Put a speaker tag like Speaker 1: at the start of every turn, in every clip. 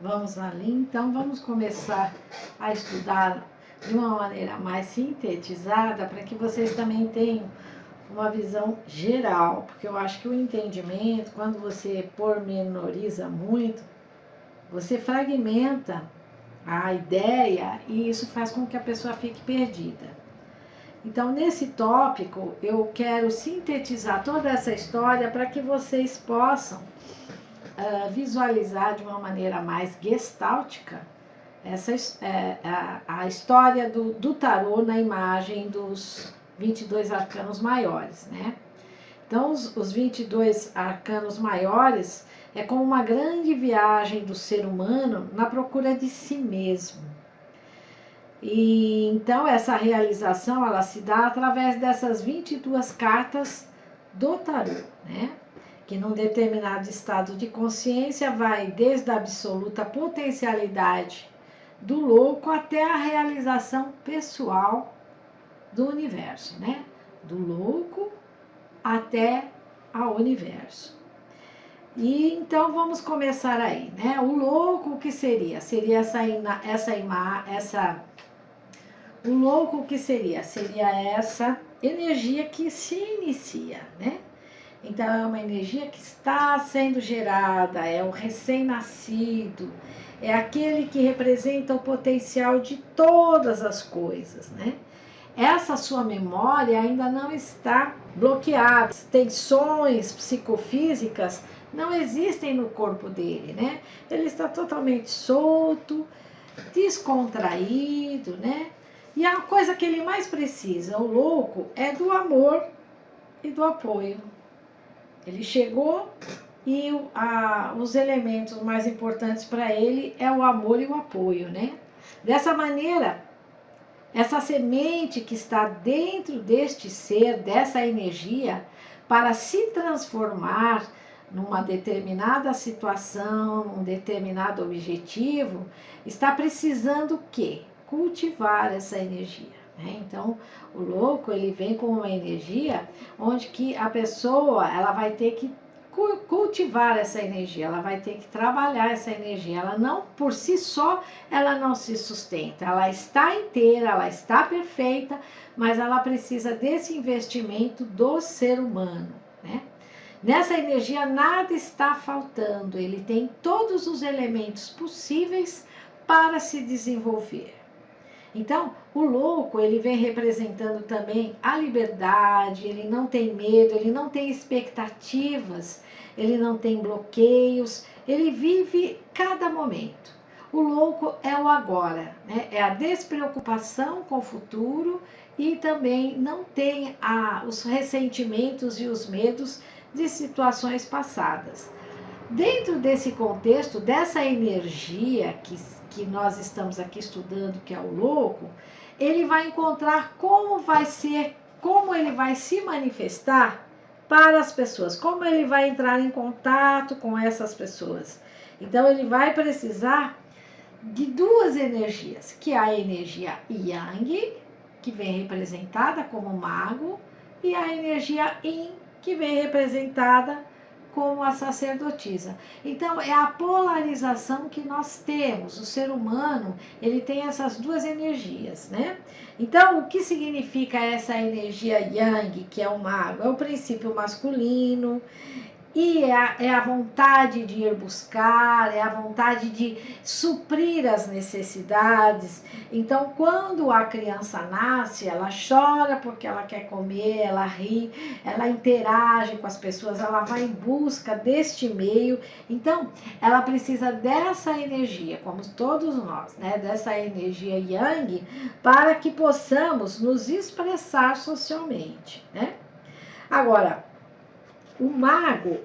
Speaker 1: Vamos ali, então vamos começar a estudar de uma maneira mais sintetizada para que vocês também tenham uma visão geral, porque eu acho que o entendimento, quando você pormenoriza muito, você fragmenta a ideia e isso faz com que a pessoa fique perdida. Então, nesse tópico, eu quero sintetizar toda essa história para que vocês possam visualizar de uma maneira mais gestáltica a história do tarô na imagem dos 22 arcanos maiores, né? Então, os 22 arcanos maiores é como uma grande viagem do ser humano na procura de si mesmo. E então essa realização ela se dá através dessas 22 cartas do tarô, né? Que num determinado estado de consciência vai desde a absoluta potencialidade do louco até a realização pessoal do universo, né? Do louco até ao universo. E então vamos começar aí, né? O louco o que seria? Seria o louco o que seria? Seria essa energia que se inicia, né? Então, é uma energia que está sendo gerada, é o recém-nascido, é aquele que representa o potencial de todas as coisas, né? Essa sua memória ainda não está bloqueada, as tensões psicofísicas não existem no corpo dele, né? Ele está totalmente solto, descontraído, né? E a coisa que ele mais precisa, o louco, é do amor e do apoio. Ele chegou e os elementos mais importantes para ele é o amor e o apoio, né? Dessa maneira, essa semente que está dentro deste ser, dessa energia, para se transformar numa determinada situação, num determinado objetivo, está precisando o quê? Cultivar essa energia. Então, o louco ele vem com uma energia onde que a pessoa ela vai ter que cultivar essa energia, ela vai ter que trabalhar essa energia. Ela não, por si só, ela não se sustenta. Ela está inteira, ela está perfeita, mas ela precisa desse investimento do ser humano, né? Nessa energia nada está faltando, ele tem todos os elementos possíveis para se desenvolver. Então, o louco, ele vem representando também a liberdade, ele não tem medo, ele não tem expectativas, ele não tem bloqueios, ele vive cada momento. O louco é o agora, né? É a despreocupação com o futuro e também não tem os ressentimentos e os medos de situações passadas. Dentro desse contexto, dessa energia que nós estamos aqui estudando, que é o louco, ele vai encontrar como ele vai se manifestar para as pessoas, como ele vai entrar em contato com essas pessoas. Então, ele vai precisar de duas energias, que é a energia Yang, que vem representada como mago, e a energia Yin, que vem representada como a sacerdotisa. Então, é a polarização que nós temos. O ser humano, ele tem essas duas energias, né? Então, o que significa essa energia Yang, que é o mago? É o princípio masculino, e é a vontade de ir buscar, é a vontade de suprir as necessidades. Então, quando a criança nasce, ela chora porque ela quer comer, ela ri, ela interage com as pessoas, ela vai em busca deste meio. Então, ela precisa dessa energia, como todos nós, né? Dessa energia Yang, para que possamos nos expressar socialmente, né? Agora, o mago,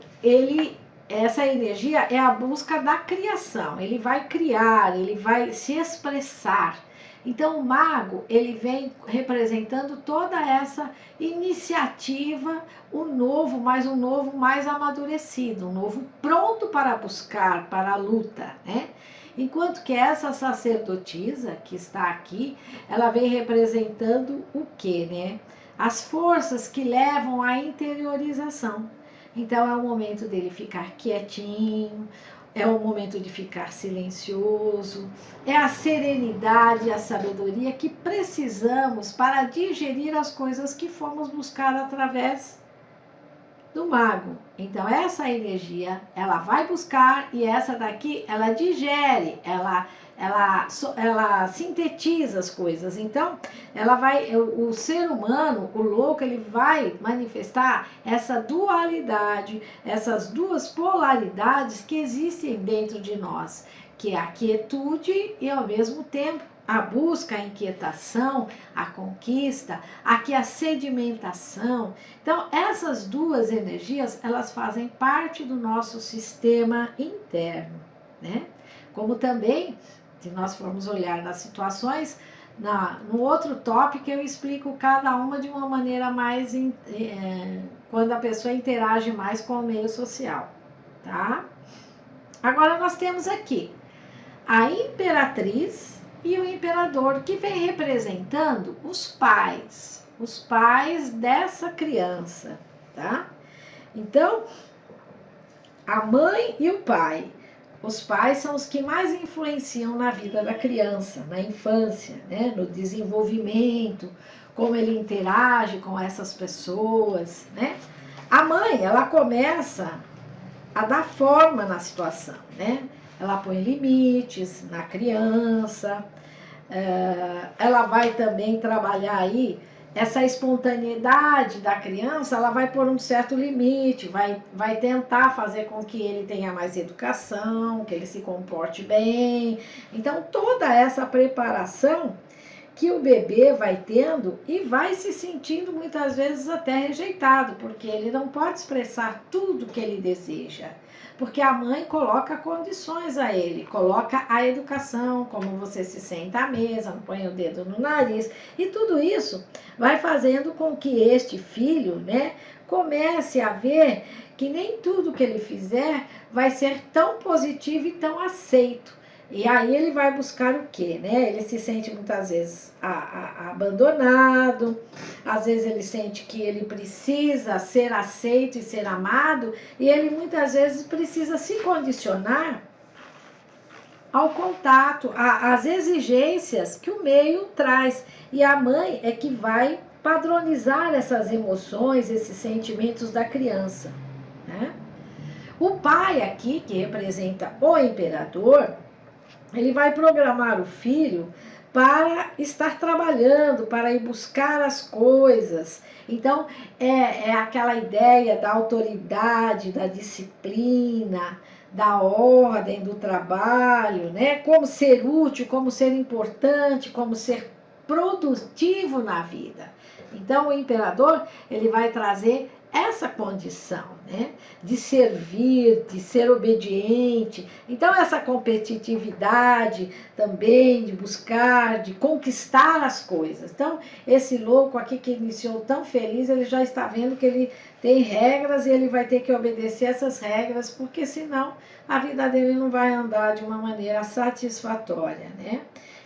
Speaker 1: essa energia é a busca da criação. Ele vai criar, ele vai se expressar. Então, o mago, ele vem representando toda essa iniciativa, um novo mais amadurecido, um novo pronto para buscar, para a luta, né? Enquanto que essa sacerdotisa que está aqui, ela vem representando o quê, né? As forças que levam à interiorização. Então é o momento dele ficar quietinho, é o momento de ficar silencioso, é a serenidade e a sabedoria que precisamos para digerir as coisas que fomos buscar através do mago. Então, essa energia, ela vai buscar e essa daqui, ela digere, ela sintetiza as coisas. Então, ela vai, o ser humano, o louco, ele vai manifestar essa dualidade, essas duas polaridades que existem dentro de nós, que é a quietude e, ao mesmo tempo, a busca, a inquietação, a conquista, aqui a sedimentação. Então, essas duas energias, elas fazem parte do nosso sistema interno, né? Como também, se nós formos olhar nas situações, no outro tópico eu explico cada uma de uma maneira mais, quando a pessoa interage mais com o meio social, tá? Agora nós temos aqui a imperatriz e o imperador, que vem representando os pais dessa criança, tá? Então, a mãe e o pai. Os pais são os que mais influenciam na vida da criança, na infância, né? No desenvolvimento, como ele interage com essas pessoas, né? A mãe, ela começa a dar forma na situação, né? Ela põe limites na criança, ela vai também trabalhar aí essa espontaneidade da criança, ela vai pôr um certo limite, vai tentar fazer com que ele tenha mais educação, que ele se comporte bem. Então, toda essa preparação que o bebê vai tendo e vai se sentindo muitas vezes até rejeitado, porque ele não pode expressar tudo que ele deseja, porque a mãe coloca condições a ele, coloca a educação, como você se senta à mesa, não põe o dedo no nariz, e tudo isso vai fazendo com que este filho, né, comece a ver que nem tudo que ele fizer vai ser tão positivo e tão aceito. E aí ele vai buscar o quê, né? Ele se sente muitas vezes abandonado, às vezes ele sente que ele precisa ser aceito e ser amado, e ele muitas vezes precisa se condicionar ao contato, às exigências que o meio traz. E a mãe é que vai padronizar essas emoções, esses sentimentos da criança, né? O pai aqui, que representa o imperador, ele vai programar o filho para estar trabalhando, para ir buscar as coisas. Então, é aquela ideia da autoridade, da disciplina, da ordem, do trabalho, né? Como ser útil, como ser importante, como ser produtivo na vida. Então, o imperador, ele vai trazer essa condição, né, de servir, de ser obediente. Então, essa competitividade também, de buscar, de conquistar as coisas. Então, esse louco aqui que iniciou tão feliz, ele já está vendo que ele tem regras e ele vai ter que obedecer essas regras, porque senão a vida dele não vai andar de uma maneira satisfatória, né?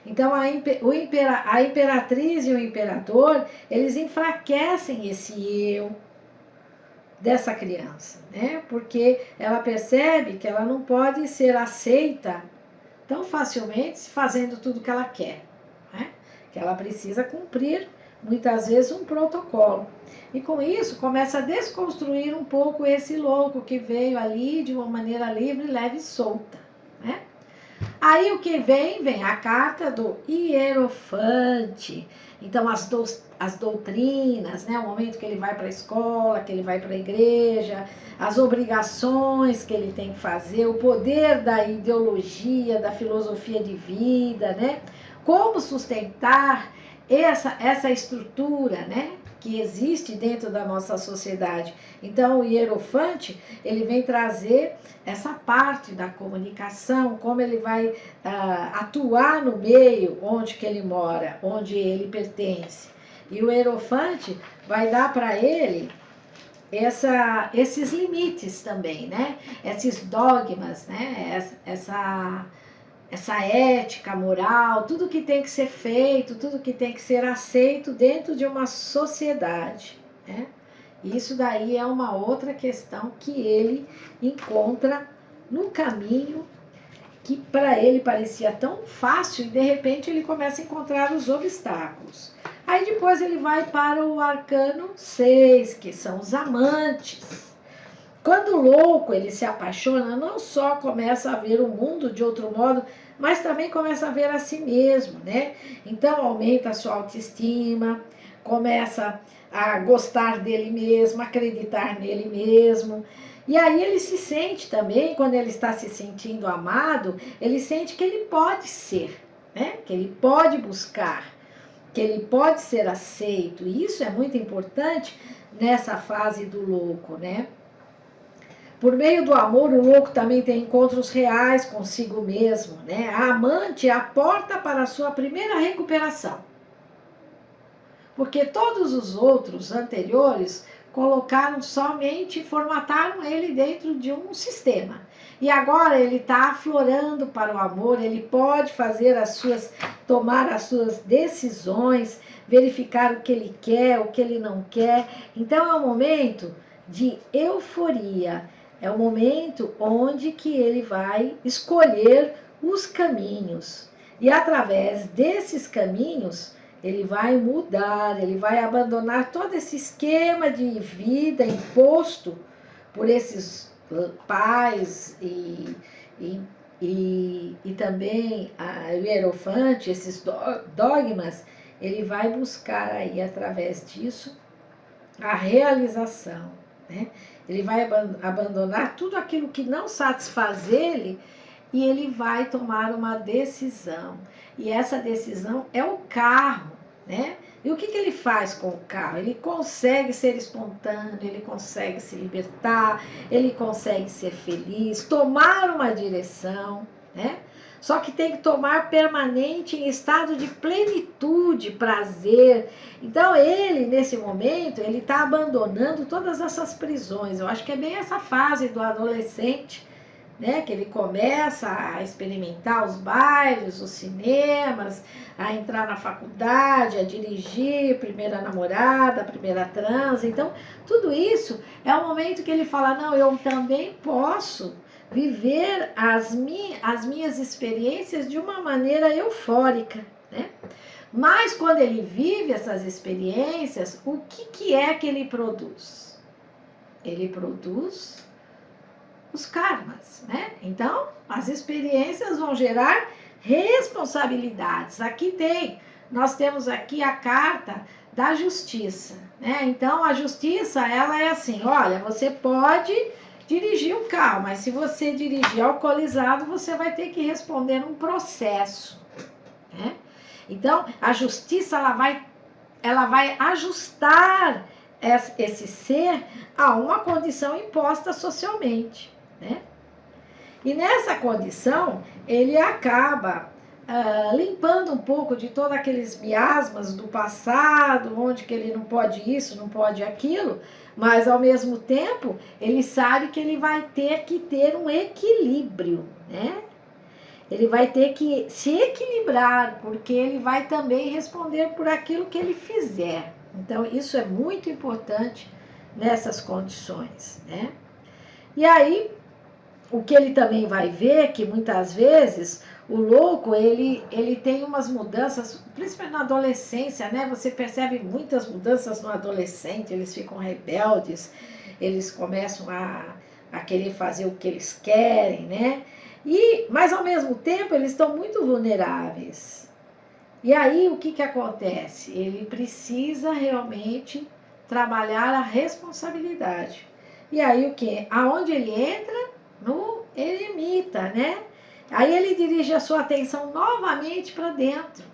Speaker 1: Então, a imperatriz e o imperador, eles enfraquecem esse eu dessa criança, né? Porque ela percebe que ela não pode ser aceita tão facilmente fazendo tudo que ela quer, né? Que ela precisa cumprir muitas vezes um protocolo. E com isso começa a desconstruir um pouco esse louco que veio ali de uma maneira livre, leve e solta, né? Aí o que vem a carta do Hierofante. Então as doutrinas, né? O momento que ele vai para a escola, que ele vai para a igreja, as obrigações que ele tem que fazer, o poder da ideologia, da filosofia de vida, né? Como sustentar essa estrutura, né, que existe dentro da nossa sociedade. Então, o Hierofante, ele vem trazer essa parte da comunicação, como ele vai atuar no meio onde que ele mora, onde ele pertence. E o Hierofante vai dar para ele esses limites também, né? Esses dogmas, né? Essa ética, moral, tudo que tem que ser feito, tudo que tem que ser aceito dentro de uma sociedade, né? Isso daí é uma outra questão que ele encontra no caminho que para ele parecia tão fácil e de repente ele começa a encontrar os obstáculos. Aí depois ele vai para o arcano 6, que são os amantes. Quando o louco ele se apaixona, não só começa a ver o mundo de outro modo, mas também começa a ver a si mesmo, né? Então aumenta a sua autoestima, começa a gostar dele mesmo, acreditar nele mesmo. E aí ele se sente também, quando ele está se sentindo amado, ele sente que ele pode ser, né? Que ele pode buscar, que ele pode ser aceito. E isso é muito importante nessa fase do louco, né? Por meio do amor, o louco também tem encontros reais consigo mesmo, né? A amante é a porta para a sua primeira recuperação. Porque todos os outros anteriores colocaram somente, formataram ele dentro de um sistema. E agora ele está aflorando para o amor, ele pode fazer tomar as suas decisões, verificar o que ele quer, o que ele não quer. Então é um momento de euforia, é um momento onde que ele vai escolher os caminhos. E através desses caminhos, ele vai mudar, ele vai abandonar todo esse esquema de vida imposto por esses pais e também o hierofante, esses dogmas. Ele vai buscar aí, através disso, a realização, né? Ele vai abandonar tudo aquilo que não satisfaz ele e ele vai tomar uma decisão. E essa decisão é o carro, né? E o que ele faz com o carro? Ele consegue ser espontâneo, ele consegue se libertar, ele consegue ser feliz, tomar uma direção, né? Só que tem que tomar permanente em estado de plenitude, prazer. Então ele, nesse momento, ele está abandonando todas essas prisões. Eu acho que é bem essa fase do adolescente, né, que ele começa a experimentar os bailes, os cinemas, a entrar na faculdade, a dirigir, primeira namorada, primeira transa. Então, tudo isso é o momento que ele fala, não, eu também posso viver as minhas experiências de uma maneira eufórica, né? Mas quando ele vive essas experiências, o que é que ele produz? Ele produz os karmas, né? Então, as experiências vão gerar responsabilidades. Nós temos aqui a carta da justiça, né? Então, a justiça, ela é assim, olha, você pode dirigir um carro, mas se você dirigir alcoolizado, você vai ter que responder um processo, né? Então, a justiça, ela vai ajustar esse ser a uma condição imposta socialmente, né? E nessa condição, ele acaba limpando um pouco de todos aqueles miasmas do passado, onde que ele não pode isso, não pode aquilo, mas ao mesmo tempo, ele sabe que ele vai ter que ter um equilíbrio, né? Ele vai ter que se equilibrar, porque ele vai também responder por aquilo que ele fizer. Então, isso é muito importante nessas condições, né? E aí, o que ele também vai ver, que muitas vezes o louco, ele tem umas mudanças, principalmente na adolescência, né? Você percebe muitas mudanças no adolescente, eles ficam rebeldes, eles começam a querer fazer o que eles querem, né? Mas ao mesmo tempo eles estão muito vulneráveis. E aí o que acontece? Ele precisa realmente trabalhar a responsabilidade. E aí o que? Aonde ele entra? No eremita, né? Aí ele dirige a sua atenção novamente para dentro.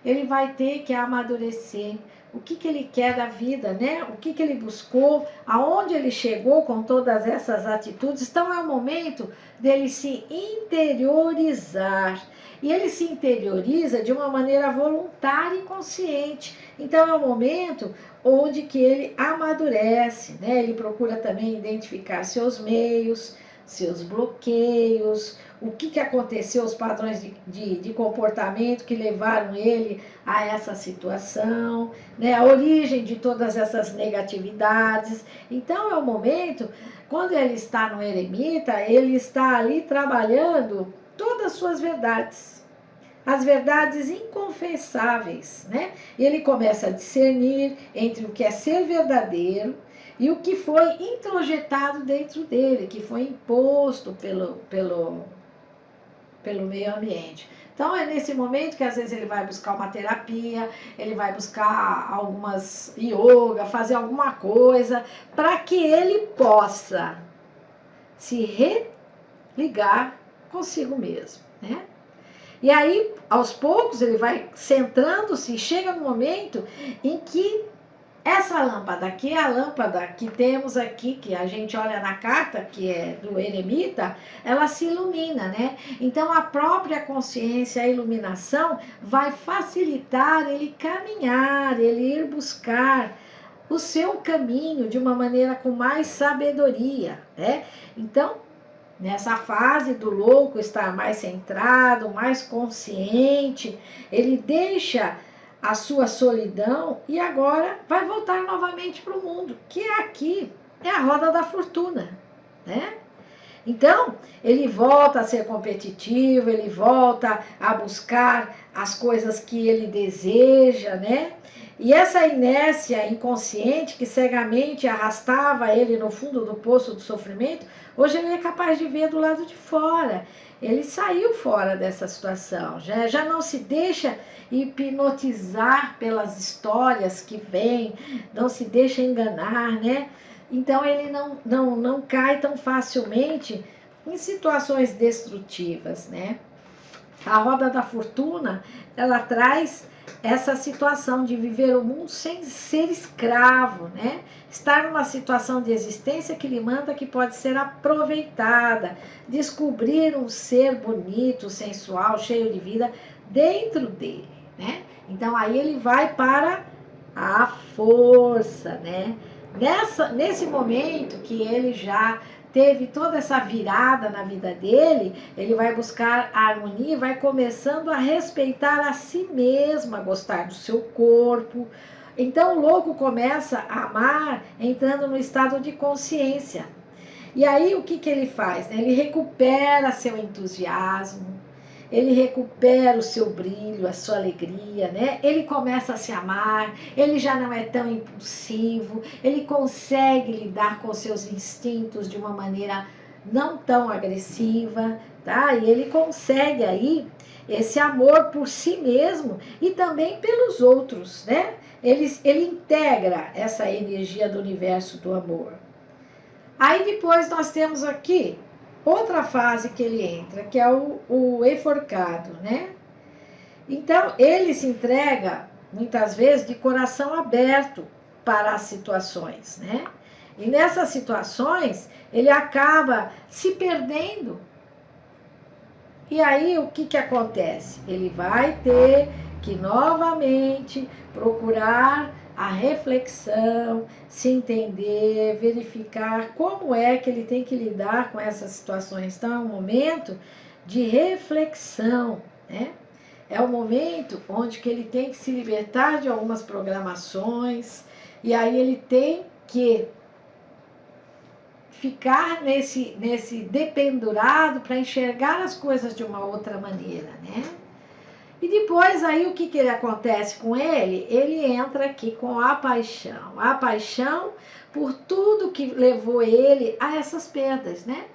Speaker 1: Ele vai ter que amadurecer. O que ele quer da vida, né? O que ele buscou, aonde ele chegou com todas essas atitudes. Então é o momento dele se interiorizar. E ele se interioriza de uma maneira voluntária e consciente. Então é o momento onde que ele amadurece, né? Ele procura também identificar seus meios, seus bloqueios, o que aconteceu, os padrões de comportamento que levaram ele a essa situação, né? A origem de todas essas negatividades. Então, é o momento, quando ele está no eremita, ele está ali trabalhando todas as suas verdades, as verdades inconfessáveis, né? E ele começa a discernir entre o que é ser verdadeiro e o que foi introjetado dentro dele, que foi imposto pelo meio ambiente. Então, é nesse momento que às vezes ele vai buscar uma terapia, ele vai buscar algumas yoga, fazer alguma coisa, para que ele possa se religar consigo mesmo, né? E aí, aos poucos, ele vai centrando-se e chega no momento em que essa lâmpada, que é a lâmpada que temos aqui, que a gente olha na carta, que é do eremita, ela se ilumina, né? Então, a própria consciência, a iluminação, vai facilitar ele caminhar, ele ir buscar o seu caminho de uma maneira com mais sabedoria, né? Então, nessa fase do louco estar mais centrado, mais consciente, ele deixa a sua solidão e agora vai voltar novamente para o mundo, que é aqui, é a roda da fortuna, né? Então, ele volta a ser competitivo, ele volta a buscar as coisas que ele deseja, né? E essa inércia inconsciente que cegamente arrastava ele no fundo do poço do sofrimento, hoje ele é capaz de ver do lado de fora. Ele saiu fora dessa situação, já não se deixa hipnotizar pelas histórias que vêm, não se deixa enganar, né? Então, ele não cai tão facilmente em situações destrutivas, né? A roda da fortuna, ela traz essa situação de viver o mundo sem ser escravo, né? Estar numa situação de existência que lhe manda que pode ser aproveitada, descobrir um ser bonito, sensual, cheio de vida dentro dele, né? Então, aí ele vai para a força, né? Nesse momento que ele já teve toda essa virada na vida dele, ele vai buscar a harmonia, vai começando a respeitar a si mesmo, a gostar do seu corpo. Então o louco começa a amar entrando no estado de consciência. E aí o que ele faz? Ele recupera seu entusiasmo, ele recupera o seu brilho, a sua alegria, né? Ele começa a se amar, ele já não é tão impulsivo, ele consegue lidar com seus instintos de uma maneira não tão agressiva, tá? E ele consegue aí esse amor por si mesmo e também pelos outros, né? Ele integra essa energia do universo do amor. Aí depois nós temos aqui outra fase que ele entra, que é o enforcado, né? Então, ele se entrega, muitas vezes, de coração aberto para as situações, né? E nessas situações, ele acaba se perdendo. E aí, o que acontece? Ele vai ter que, novamente, procurar a reflexão, se entender, verificar como é que ele tem que lidar com essas situações. Então, é um momento de reflexão, né? É o momento onde que ele tem que se libertar de algumas programações, e aí ele tem que ficar nesse dependurado para enxergar as coisas de uma outra maneira, né? E depois aí o que ele acontece com ele? Ele entra aqui com a paixão por tudo que levou ele a essas perdas, né?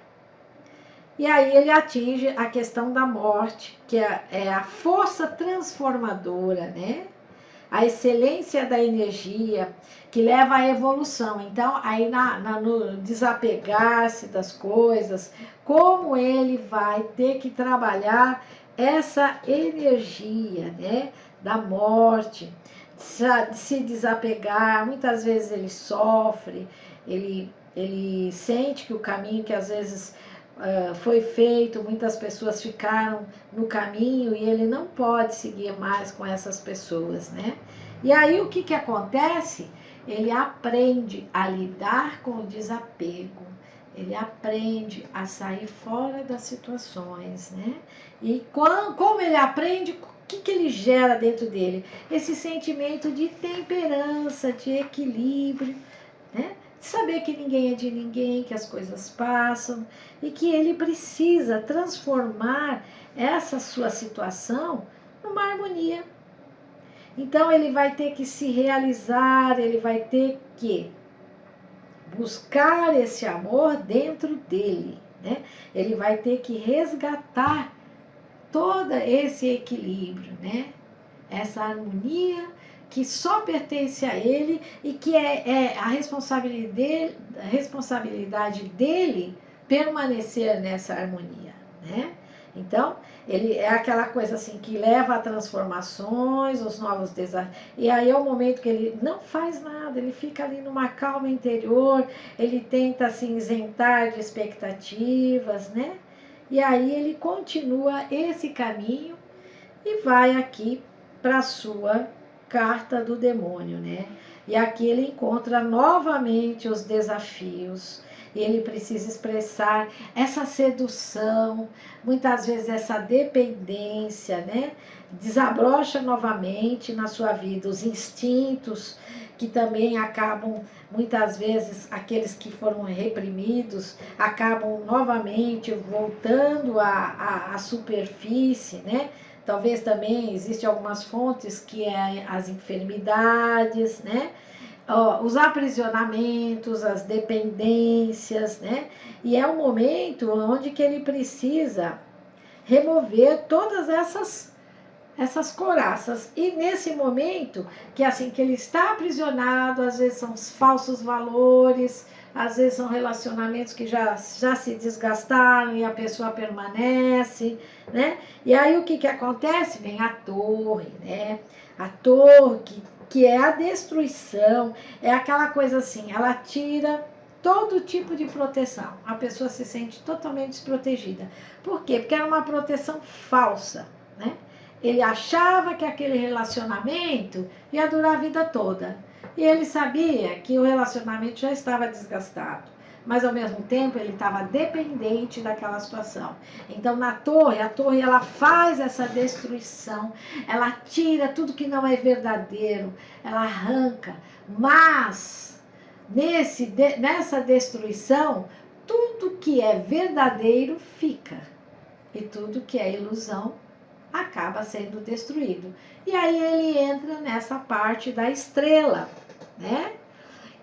Speaker 1: E aí ele atinge a questão da morte, que é a força transformadora, né? A excelência da energia que leva à evolução. Então, aí no desapegar-se das coisas, como ele vai ter que trabalhar essa energia, né, da morte, de se desapegar. Muitas vezes ele sofre, ele sente que o caminho que às vezes foi feito, muitas pessoas ficaram no caminho e ele não pode seguir mais com essas pessoas, né? E aí o que acontece? Ele aprende a lidar com o desapego, Ele aprende a sair fora das situações, né? E como ele aprende, o que ele gera dentro dele? Esse sentimento de temperança, de equilíbrio, né? De saber que ninguém é de ninguém, que as coisas passam e que ele precisa transformar essa sua situação numa harmonia. Então ele vai ter que se realizar, ele vai ter que buscar esse amor dentro dele, né? Ele vai ter que resgatar todo esse equilíbrio, né? Essa harmonia que só pertence a ele e que é a responsabilidade dele permanecer nessa harmonia, né? Então, ele é aquela coisa assim que leva a transformações, os novos desafios. E aí é o momento que ele não faz nada, ele fica ali numa calma interior, ele tenta se isentar de expectativas, né? E aí ele continua esse caminho e vai aqui para a sua carta do demônio, né? E aqui ele encontra novamente os desafios. Ele precisa expressar essa sedução, muitas vezes essa dependência, né? Desabrocha novamente na sua vida os instintos que também acabam, muitas vezes, aqueles que foram reprimidos, acabam novamente voltando à superfície, né? Talvez também existem algumas fontes que é as enfermidades, né? Os aprisionamentos, as dependências, né? E é um momento onde que ele precisa remover todas essas couraças. E nesse momento, que assim, que ele está aprisionado, às vezes são falsos valores, às vezes são relacionamentos que já se desgastaram e a pessoa permanece, né? E aí o que acontece? Vem a torre, né? A torre que é a destruição, é aquela coisa assim, ela tira todo tipo de proteção. A pessoa se sente totalmente desprotegida. Por quê? Porque era uma proteção falsa, né? Ele achava que aquele relacionamento ia durar a vida toda. E ele sabia que o relacionamento já estava desgastado. Mas, ao mesmo tempo, ele estava dependente daquela situação. Então, a torre, ela faz essa destruição. Ela tira tudo que não é verdadeiro. Ela arranca. Mas, nessa destruição, tudo que é verdadeiro fica. E tudo que é ilusão acaba sendo destruído. E aí ele entra nessa parte da estrela, né?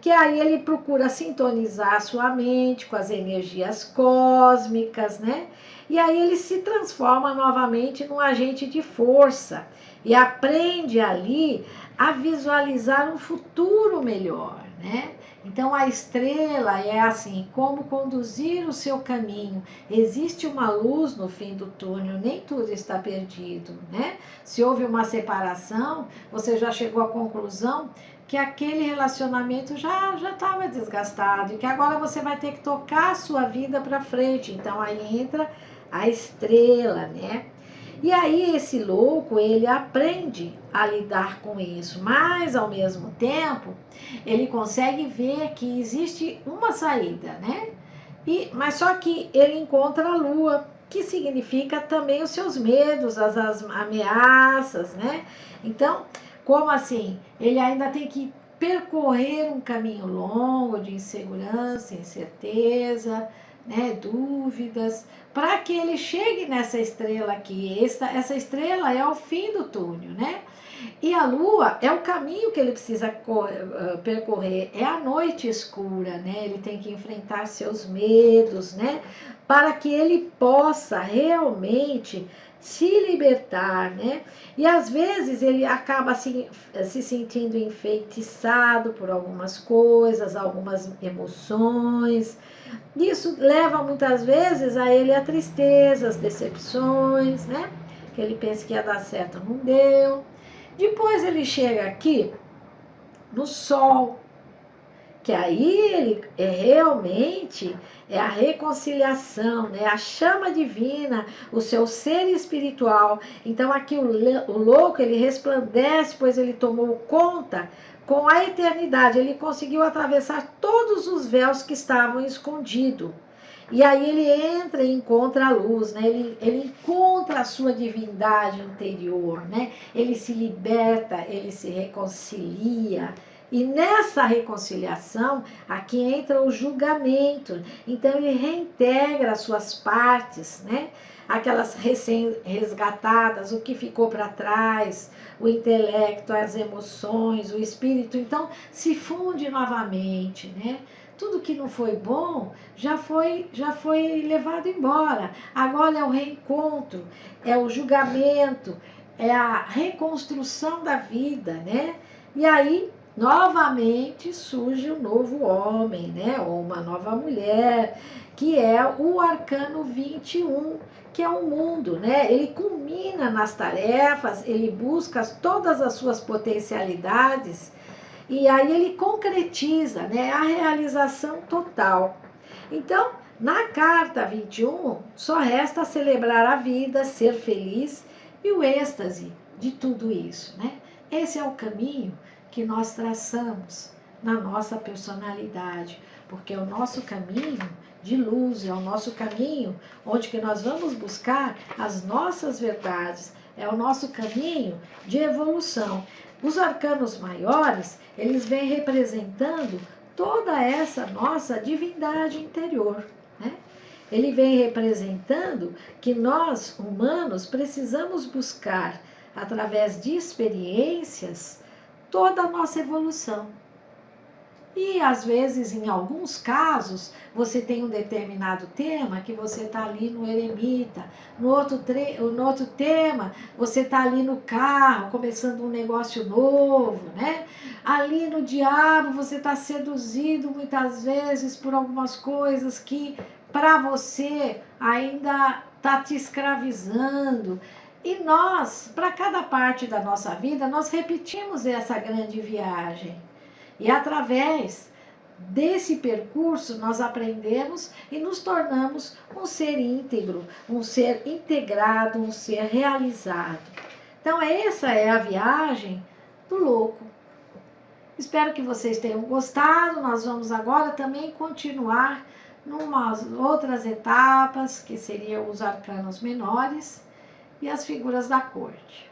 Speaker 1: Que aí ele procura sintonizar a sua mente com as energias cósmicas, né? E aí ele se transforma novamente num agente de força e aprende ali a visualizar um futuro melhor, né? Então a estrela é assim, como conduzir o seu caminho. Existe uma luz no fim do túnel, nem tudo está perdido, né? Se houve uma separação, você já chegou à conclusão que aquele relacionamento já estava desgastado e que agora você vai ter que tocar a sua vida para frente. Então aí entra a estrela, né? E aí esse louco, ele aprende a lidar com isso, mas ao mesmo tempo, ele consegue ver que existe uma saída, né? Mas só que ele encontra a lua, que significa também os seus medos, as ameaças, né? Então, como assim? Ele ainda tem que percorrer um caminho longo de insegurança, incerteza, né, dúvidas, para que ele chegue nessa estrela aqui. Essa estrela é o fim do túnel, né? E a lua é o caminho que ele precisa percorrer, é a noite escura, né? Ele tem que enfrentar seus medos, né? Para que ele possa realmente se libertar, né? E às vezes ele acaba se sentindo enfeitiçado por algumas coisas, algumas emoções. Isso leva muitas vezes a ele a tristezas, decepções, né? Que ele pensa que ia dar certo, não deu. Depois ele chega aqui no sol, que aí ele realmente é a reconciliação, né? A chama divina, o seu ser espiritual. Então aqui o louco, ele resplandece, pois ele tomou conta com a eternidade. Ele conseguiu atravessar todos os véus que estavam escondidos. E aí ele entra e encontra a luz, né? Ele encontra a sua divindade interior, né? Ele se liberta, ele se reconcilia. E nessa reconciliação, aqui entra o julgamento. Então ele reintegra as suas partes, né? Aquelas recém-resgatadas, o que ficou para trás, o intelecto, as emoções, o espírito. Então se funde novamente, né? Tudo que não foi bom já foi levado embora. Agora é o reencontro, é o julgamento, é a reconstrução da vida, né? E aí, novamente, surge um novo homem, né? Ou uma nova mulher, que é o arcano 21, que é o mundo, né? Ele culmina nas tarefas, ele busca todas as suas potencialidades, e aí ele concretiza, né, a realização total. Então, na carta 21, só resta celebrar a vida, ser feliz e o êxtase de tudo isso, né? Esse é o caminho que nós traçamos na nossa personalidade, porque é o nosso caminho de luz, é o nosso caminho onde que nós vamos buscar as nossas verdades, é o nosso caminho de evolução. Os arcanos maiores, eles vêm representando toda essa nossa divindade interior, né? Ele vem representando que nós, humanos, precisamos buscar, através de experiências, toda a nossa evolução. E, às vezes, em alguns casos, você tem um determinado tema que você está ali no eremita, no outro tema, você está ali no carro, começando um negócio novo, né? Ali no diabo, você está seduzido muitas vezes por algumas coisas que, para você, ainda está te escravizando. E nós, para cada parte da nossa vida, nós repetimos essa grande viagem. E através desse percurso nós aprendemos e nos tornamos um ser íntegro, um ser integrado, um ser realizado. Então essa é a viagem do louco. Espero que vocês tenham gostado. Nós vamos agora também continuar numas outras etapas, que seriam os arcanos menores e as figuras da corte.